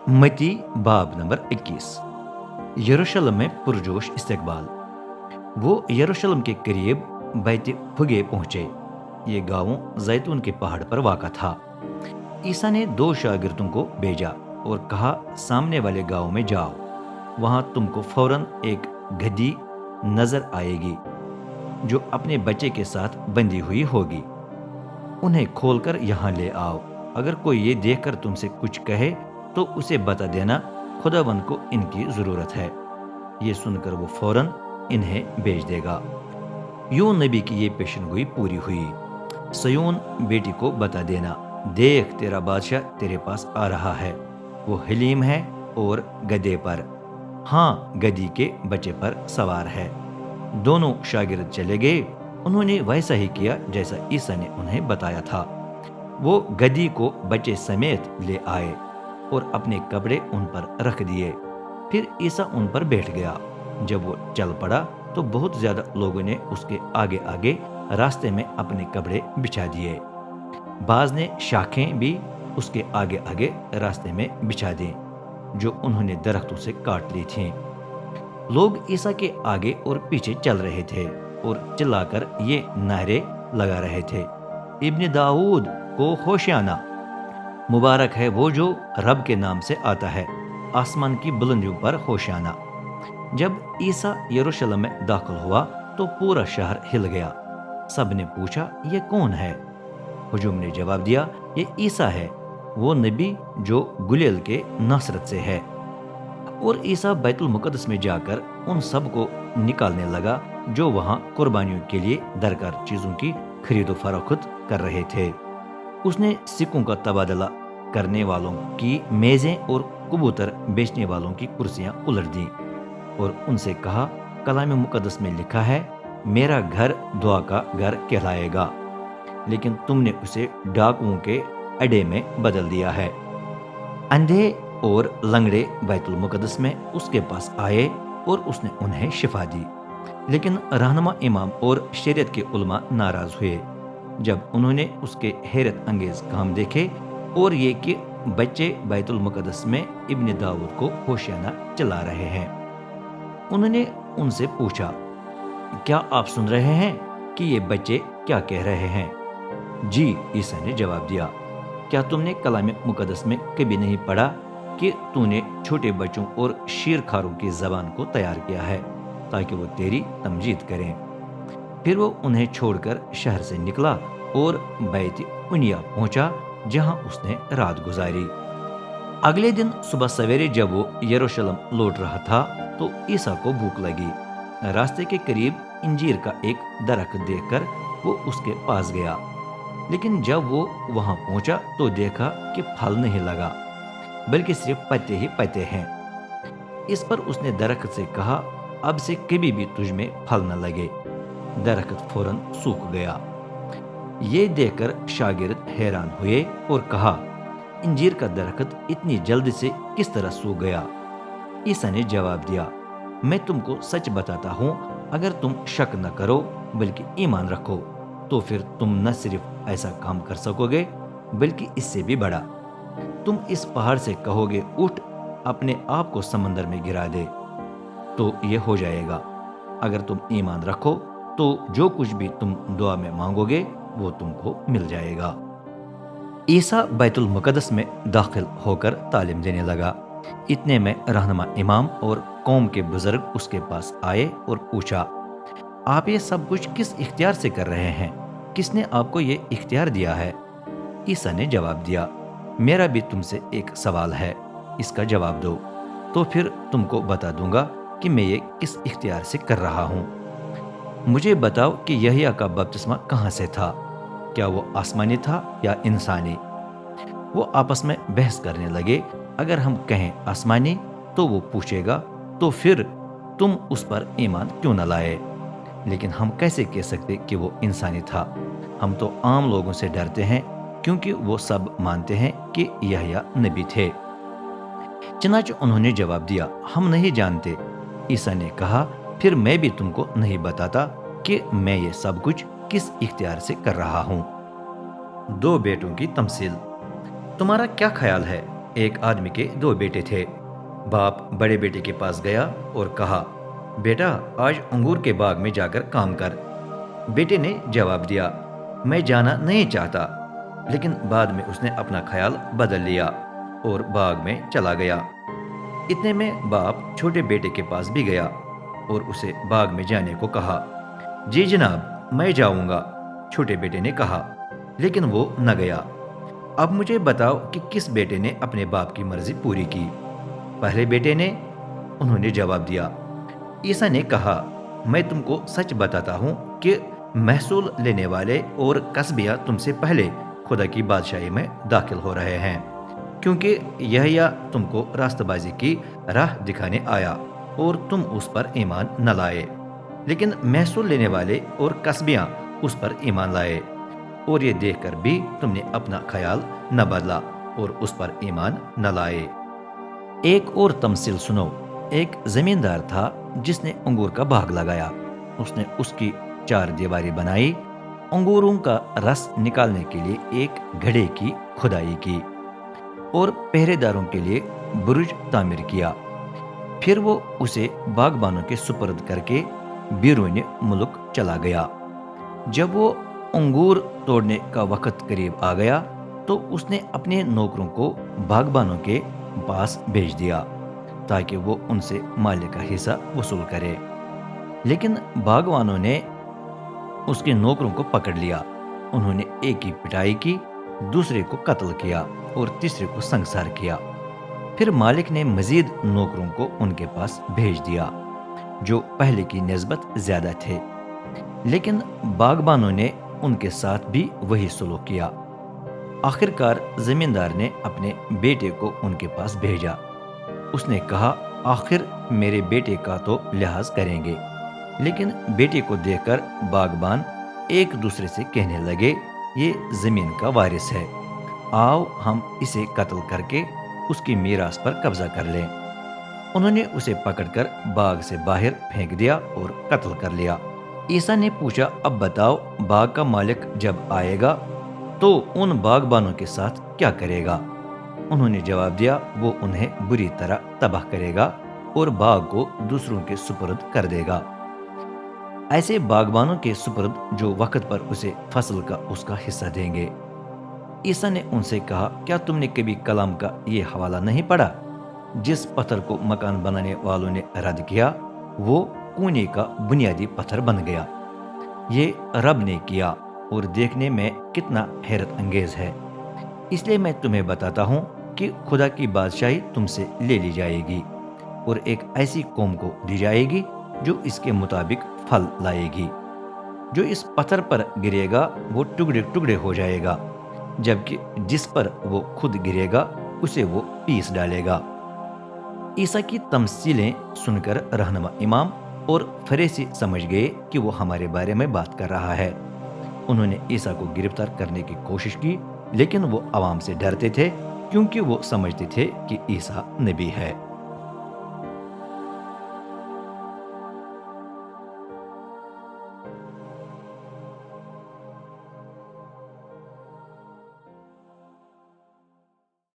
मती बाब नंबर 21। यरूशलेम में पुरजोश इस्तकबाल। वो यरूशलेम के करीब बैत फुगे पहुंचे। ये गाँव जैतून के पहाड़ पर वाक़ा था। ईसा ने 2 शागिर्दों को भेजा और कहा, सामने वाले गांव में जाओ, वहां तुमको फौरन एक गधी नजर आएगी जो अपने बच्चे के साथ बंधी हुई होगी। उन्हें खोलकर यहाँ ले आओ। अगर कोई ये देखकर तुमसे कुछ कहे तो उसे बता देना, खुदावंद को इनकी जरूरत है। ये सुनकर वो फौरन इन्हें भेज देगा। यूं नबी की ये पेशनगोई पूरी हुई। सयून बेटी को बता देना, देख तेरा बादशाह तेरे पास आ रहा है। वो हलीम है और गधे पर, हाँ गधी के बच्चे पर सवार है। दोनों शागिर्द चले गए। उन्होंने वैसा ही किया जैसा ईसा ने उन्हें बताया था। वो गधी को बच्चे समेत ले आए और अपने कपड़े उन पर रख दिए। फिर ईसा उन पर बैठ गया। जब वो चल पड़ा तो बहुत ज्यादा लोगों ने उसके आगे आगे रास्ते में अपने कपड़े बिछा दिए। बाज ने शाखें भी उसके आगे आगे रास्ते में बिछा दी जो उन्होंने दरख्तों से काट ली थीं। लोग ईसा के आगे और पीछे चल रहे थे और चिल्लाकर ये नारे लगा रहे थे, इब्न दाऊद को होशियाना, मुबारक है वो जो रब के नाम से आता है, आसमान की बुलंदियों पर होशियाना। जब ईसा यरूशलेम में दाखिल हुआ तो पूरा शहर हिल गया। सब ने पूछा, ये कौन है? हुजूम ने जवाब दिया, ये ईसा है, वो नबी जो गुलेल के नासरत से है। और ईसा बैतुल मुकद्दस में जाकर उन सब को निकालने लगा जो वहां कुर्बानियों के लिए दरकार चीजों की खरीदो फरोख्त कर रहे थे। उसने सिक्कों का तबादला करने वालों की मेजें और कबूतर बेचने वालों की कुर्सियां उलट दी और उनसे कहा, कलाम मुकद्दस में लिखा है, मेरा घर दुआ का घर कहलाएगा, लेकिन तुमने उसे डाकुओं के अड्डे में बदल दिया है। अंधे और लंगड़े बैतुल मुकद्दस में उसके पास आए और उसने उन्हें शिफा दी। लेकिन रहनुमा इमाम और शरीयत के उलमा नाराज हुए जब उन्होंने उसके हैरत अंगेज काम देखे और ये कि बच्चे बैतुल मुकद्दस में इब्न दाऊद को होशियाना चला रहे हैं। उन्होंने उनसे पूछा, क्या आप सुन रहे हैं कि ये बच्चे क्या कह रहे हैं? जी, ईसा ने जवाब दिया, क्या तुमने कलाम मुकद्दस में कभी नहीं पढ़ा कि तूने छोटे बच्चों और शीरखारों की जबान को तैयार किया है ताकि वो तेरी तमजीद करें। फिर वो उन्हें छोड़कर शहर से निकला और बैत उनिया पहुंचा जहां उसने रात गुजारी। अगले दिन सुबह सवेरे जब वो यरूशलेम लौट रहा था तो ईसा को भूख लगी। रास्ते के करीब इंजीर का एक दरख्त देखकर वो उसके पास गया, लेकिन जब वो वहां पहुंचा तो देखा कि फल नहीं लगा बल्कि सिर्फ पत्ते ही पत्ते हैं। इस पर उसने दरख्त से कहा, अब से कभी भी तुझ में फल न लगे। दरख्त फौरन सूख गया। ये देखकर शागिर्द हैरान हुए और कहा, इंजीर का दरख्त इतनी जल्दी से किस तरह सूख गया? ईसा ने जवाब दिया, मैं तुमको सच बताता हूँ, अगर तुम शक न करो बल्कि ईमान रखो तो फिर तुम न सिर्फ ऐसा काम कर सकोगे बल्कि इससे भी बड़ा। तुम इस पहाड़ से कहोगे, उठ अपने आप को समंदर में गिरा दे, तो ये हो जाएगा। अगर तुम ईमान रखो तो जो कुछ भी तुम दुआ में मांगोगे वो तुमको मिल जाएगा। ईसा बैतुल मुकद्दस में दाखिल होकर तालीम देने लगा। इतने में रहनुमा इमाम और कौम के बुजुर्ग उसके पास आए और पूछा, आप ये सब कुछ किस इख्तियार से कर रहे हैं? किसने आपको ये इख्तियार दिया है? ईसा ने जवाब दिया, मेरा भी तुमसे एक सवाल है, इसका जवाब दो, तो फिर तुमको बता दूंगा कि मैं ये किस इख्तियार से कर रहा हूँ। मुझे बताओ कि यहया का बपतिस्मा कहाँ से था? क्या वो आसमानी था या इंसानी? वो आपस में बहस करने लगे। अगर हम कहें आसमानी तो वो पूछेगा, तो फिर तुम उस पर ईमान क्यों न लाए? लेकिन हम कैसे कह सकते कि वो इंसानी था? हम तो आम लोगों से डरते हैं क्योंकि वो सब मानते हैं कि यहया नबी थे। चनाच उन्होंने जवाब दिया, हम नहीं जानते। ईसा ने कहा, फिर मैं भी तुमको नहीं बताता कि मैं ये सब कुछ किस इख्तियार से कर रहा हूँ। 2 बेटों की तमसील। तुम्हारा क्या ख्याल है, ایک آدمی کے 2 بیٹے تھے۔ باپ بڑے بیٹے کے پاس گیا اور کہا، بیٹا آج انگور کے باغ میں جا کر کام کر۔ بیٹے نے جواب دیا، میں جانا نہیں چاہتا، لیکن بعد میں اس نے اپنا خیال بدل لیا اور باغ میں چلا گیا۔ اتنے میں باپ چھوٹے بیٹے کے پاس بھی گیا اور اسے باغ میں جانے کو کہا۔ جی جناب میں جاؤں گا، چھوٹے بیٹے نے کہا، لیکن وہ نہ گیا۔ اب مجھے بتاؤ کہ کس بیٹے نے اپنے باپ کی مرضی پوری کی؟ پہلے بیٹے نے، انہوں نے جواب دیا۔ عیسیٰ نے کہا، میں تم کو سچ بتاتا ہوں کہ محصول لینے والے اور کسبیہ تم سے پہلے خدا کی بادشاہی میں داخل ہو رہے ہیں، کیونکہ یحییٰ تم کو راستہ بازی کی راہ دکھانے آیا اور تم اس پر ایمان نہ لائے، لیکن محصول لینے والے اور کسبیاں اس پر ایمان لائے، اور یہ دیکھ کر بھی تم نے اپنا خیال نہ بدلا اور اس پر ایمان نہ لائے۔ ایک اور تمثیل سنو۔ ایک زمیندار تھا جس نے انگور کا باغ لگایا۔ اس نے اس کی 4 دیواری بنائی، انگوروں کا رس نکالنے کے لیے ایک گڑھے کی کھدائی کی اور پہرے داروں کے لیے برج تعمیر کیا۔ پھر وہ اسے باغبانوں کے سپرد کر کے بیرون ملک چلا گیا۔ جب وہ انگور توڑنے کا وقت قریب آ گیا تو اس نے اپنے نوکروں کو باغبانوں کے پاس بھیج دیا تاکہ وہ ان سے مالک کا حصہ وصول کرے، لیکن باغبانوں نے اس کے نوکروں کو پکڑ لیا۔ انہوں نے ایک کی پٹائی کی، دوسرے کو قتل کیا اور تیسرے کو سنگسار کیا۔ پھر مالک نے مزید نوکروں کو ان کے پاس بھیج دیا جو پہلے کی نسبت زیادہ تھے، لیکن باغبانوں نے ان کے ساتھ بھی وہی سلوک کیا۔ آخر کار زمیندار نے اپنے بیٹے کو ان کے پاس بھیجا۔ اس نے کہا، آخر میرے بیٹے کا تو لحاظ کریں گے، لیکن بیٹے کو دیکھ کر باغبان ایک دوسرے سے کہنے لگے، یہ زمین کا وارث ہے، آؤ ہم اسے قتل کر کے اس کی میراث پر قبضہ کر لیں۔ انہوں نے اسے پکڑ کر باغ سے باہر پھینک دیا اور قتل کر لیا۔ عیسیٰ نے پوچھا، اب بتاؤ باغ کا مالک جب آئے گا تو ان باغبانوں کے ساتھ کیا کرے گا؟ انہوں نے جواب دیا، وہ انہیں بری طرح تباہ کرے گا اور باغ کو دوسروں کے سپرد کر دے گا، ایسے باغبانوں کے سپرد جو وقت پر اسے فصل کا اس کا حصہ دیں گے۔ عیسیٰ نے ان سے کہا، کیا تم نے کبھی کلام کا یہ حوالہ نہیں پڑھا؟ جس پتھر کو مکان بنانے والوں نے رد کیا وہ کونے کا بنیادی پتھر بن گیا۔ یہ رب نے کیا اور دیکھنے میں کتنا حیرت انگیز ہے۔ اس لیے میں تمہیں بتاتا ہوں کہ خدا کی بادشاہی تم سے لے لی جائے گی اور ایک ایسی قوم کو دی جائے گی جو اس کے مطابق پھل لائے گی۔ جو اس پتھر پر گرے گا وہ ٹکڑے ٹکڑے ہو جائے گا، جبکہ جس پر وہ خود گرے گا اسے وہ پیس ڈالے گا۔ عیسیٰ کی تمثیلیں سن کر رہنما امام اور فریسی سمجھ گئے کہ وہ ہمارے بارے میں بات کر رہا ہے۔ انہوں نے عیسیٰ کو گرفتار کرنے کی کوشش کی، لیکن وہ عوام سے ڈرتے تھے کیونکہ وہ سمجھتے تھے کہ عیسیٰ نبی ہے۔